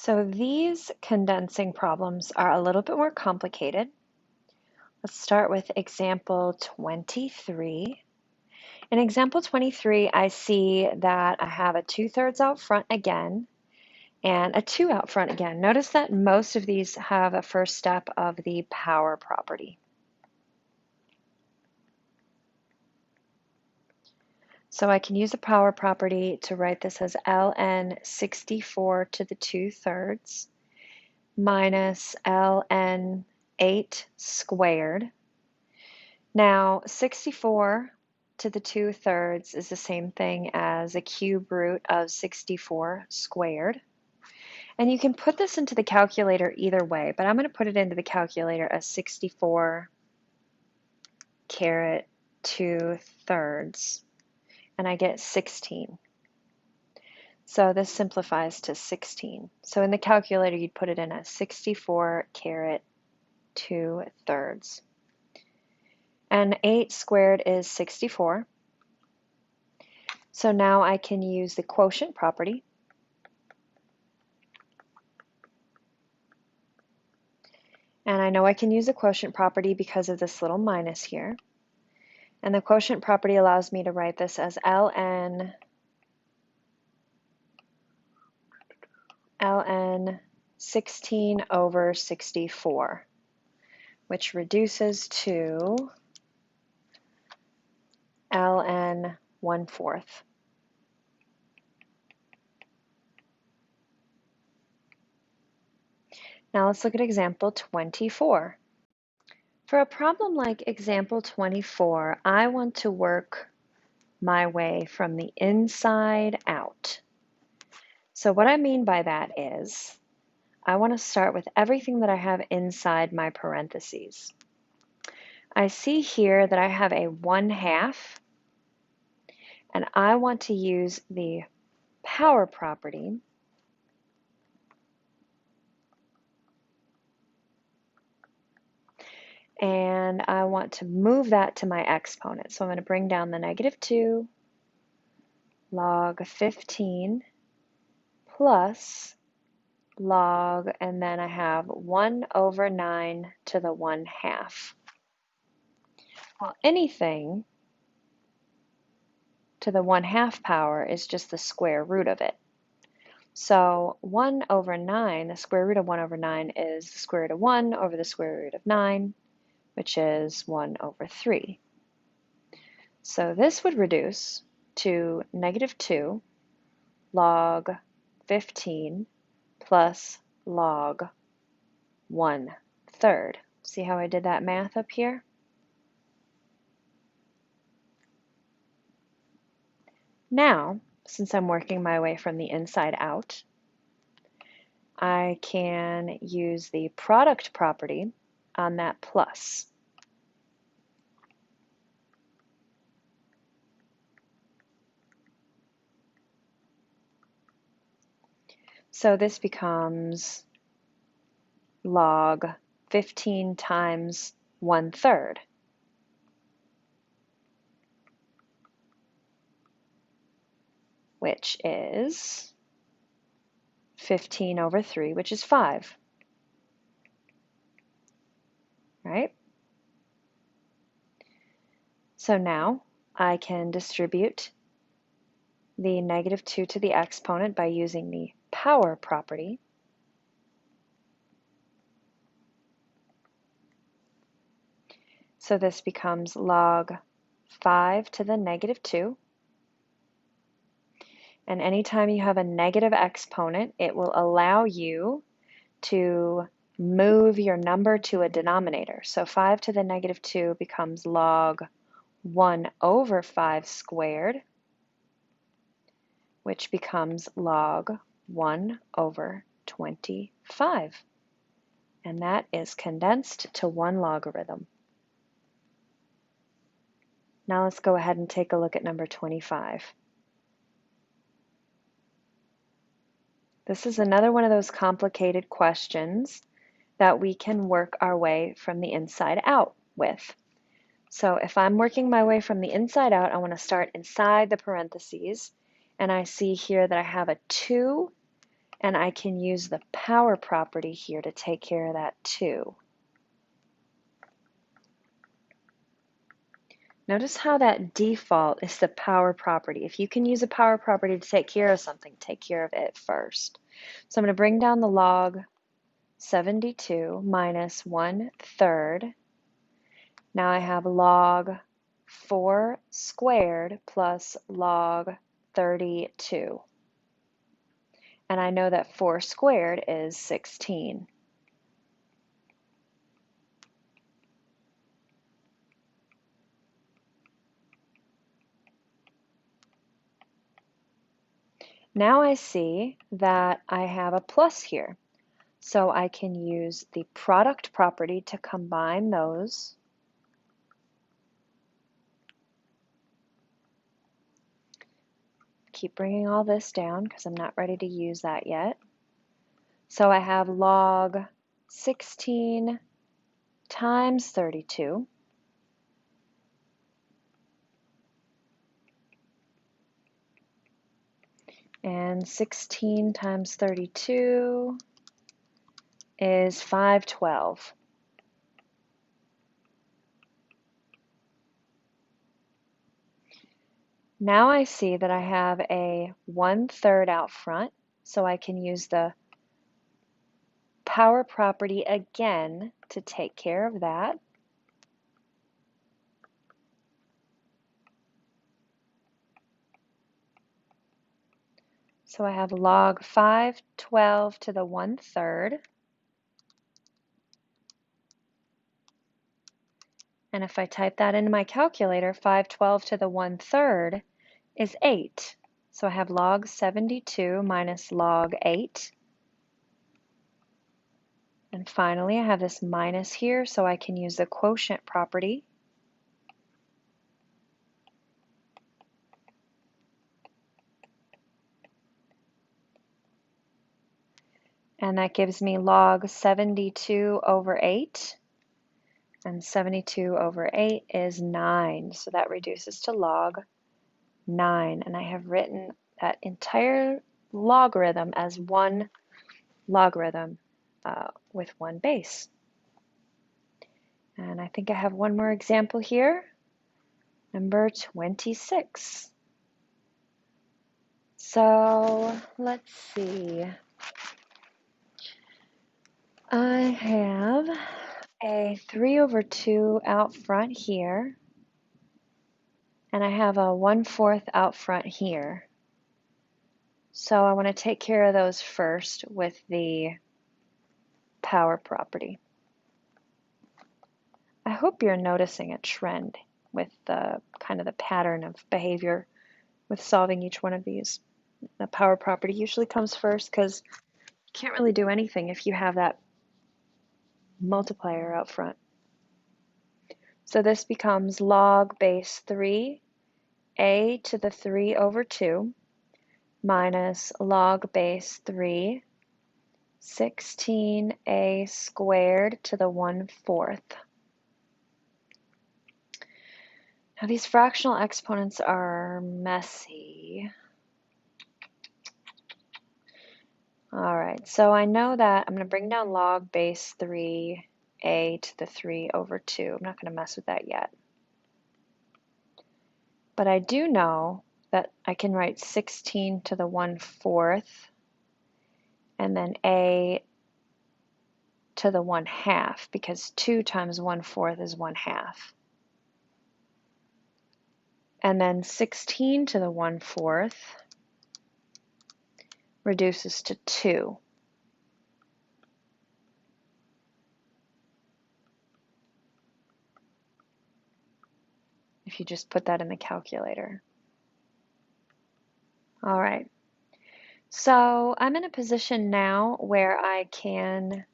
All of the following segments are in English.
So these condensing problems are a little bit more complicated. Let's start with example 23. In example 23, I see that I have a 2/3 out front again and a 2 out front again. Notice that most of these have a first step of the power property. So I can use the power property to write this as ln 64 to the 2/3 minus ln 8 squared. Now 64 to the 2/3 is the same thing as a cube root of 64 squared. And you can put this into the calculator either way, but I'm going to put it into the calculator as 64 caret 2/3, and I get 16. So this simplifies to 16. So in the calculator, you'd put it in as 64 caret 2/3. And 8 squared is 64. So now I can use the quotient property. And I know I can use the quotient property because of this little minus here. And the quotient property allows me to write this as ln 16 over 64, which reduces to ln 1/4. Now let's look at example 24. For a problem like example 24, I want to work my way from the inside out. So what I mean by that is I want to start with everything that I have inside my parentheses. I see here that I have a 1/2, and I want to use the power property and I want to move that to my exponent. So I'm going to bring down the -2 log 15 plus log, and then I have 1/9 to the 1/2. Well, anything to the 1/2 power is just the square root of it. So 1/9, the square root of 1/9 is the square root of 1 over the square root of 9, which is 1/3. So this would reduce to -2 log 15 plus log 1/3. See how I did that math up here? Now, since I'm working my way from the inside out, I can use the product property on that plus. So this becomes log 15 times 1/3. Which is 15/3, which is 5. Right? So now I can distribute the -2 to the exponent by using the power property. So this becomes log 5 to the -2. And anytime you have a negative exponent, it will allow you to move your number to a denominator. So 5 to the -2 becomes log 1/5 squared, which becomes log 1/25. And that is condensed to one logarithm. Now let's go ahead and take a look at number 25. This is another one of those complicated questions that we can work our way from the inside out with. So if I'm working my way from the inside out, I want to start inside the parentheses, and I see here that I have a 2 And I can use the power property here to take care of that too. Notice how that default is the power property. If you can use a power property to take care of something, take care of it first. So I'm going to bring down the log 72 minus 1/3. Now I have log 4 squared plus log 32. And I know that 4 squared is 16. Now I see that I have a plus here. So I can use the product property to combine those. Keep bringing all this down because I'm not ready to use that yet. So I have log 16 times 32. And 16 times 32 is 512. Now I see that I have a 1/3 out front, so I can use the power property again to take care of that. So I have log 512 to the 1/3. And if I type that into my calculator, 512 to the 1/3 is 8. So I have log 72 minus log 8. And finally, I have this minus here, so I can use the quotient property. And that gives me log 72 over 8. And 72 over 8 is 9. So that reduces to log 9. And I have written that entire logarithm as one logarithm with one base. And I think I have one more example here, number 26. So let's see. I have a 3/2 out front here, and I have a 1/4 out front here. So I want to take care of those first with the power property. I hope you're noticing a trend with the kind of the pattern of behavior with solving each one of these. The power property usually comes first because you can't really do anything if you have that multiplier out front. So this becomes log base 3 a to the 3/2 minus log base 3 16a squared to the 1/4. Now these fractional exponents are messy. All right, so I know that I'm going to bring down log base 3a to the 3/2. I'm not going to mess with that yet. But I do know that I can write 16 to the 1/4 and then a to the 1/2 because 2 times 1/4 is 1/2. And then 16 to the 1/4 reduces to 2. If you just put that in the calculator. All right. So I'm in a position now where I can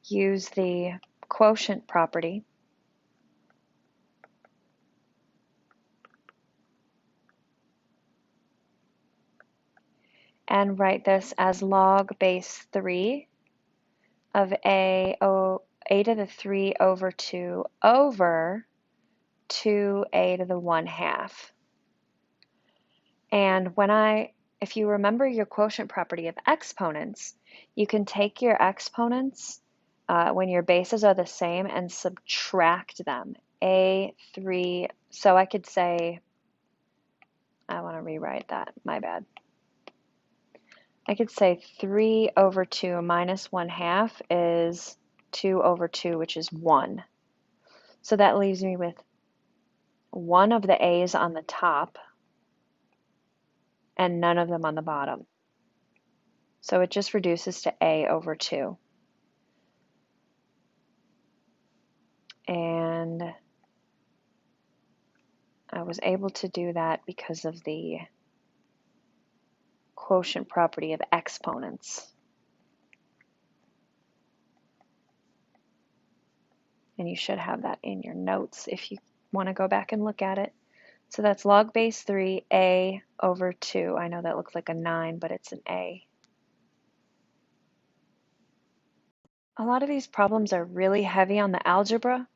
use the quotient property. And write this as log base 3 of a to the 3/2 over 2a to the 1/2. And when I if you remember your quotient property of exponents, you can take your exponents when your bases are the same and subtract them. A3, so I could say, I want to rewrite that, my bad. I could say 3 over 2 minus 1/2 is 2 over 2, which is 1. So that leaves me with one of the a's on the top and none of them on the bottom. So it just reduces to a over 2. And I was able to do that because of the quotient property of exponents. And you should have that in your notes if you want to go back and look at it. So that's log base 3, a over 2. I know that looks like a 9, but it's an a. A lot of these problems are really heavy on the algebra,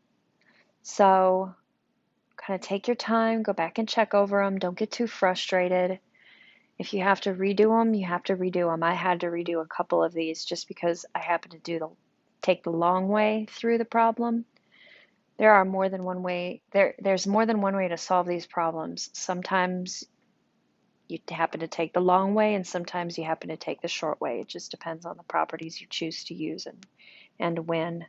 so kind of take your time, go back and check over them. Don't get too frustrated. If you have to redo them, you have to redo them. I had to redo a couple of these just because I happened to take the long way through the problem. There are more than one way. There's more than one way to solve these problems. Sometimes you happen to take the long way, and sometimes you happen to take the short way. It just depends on the properties you choose to use and when.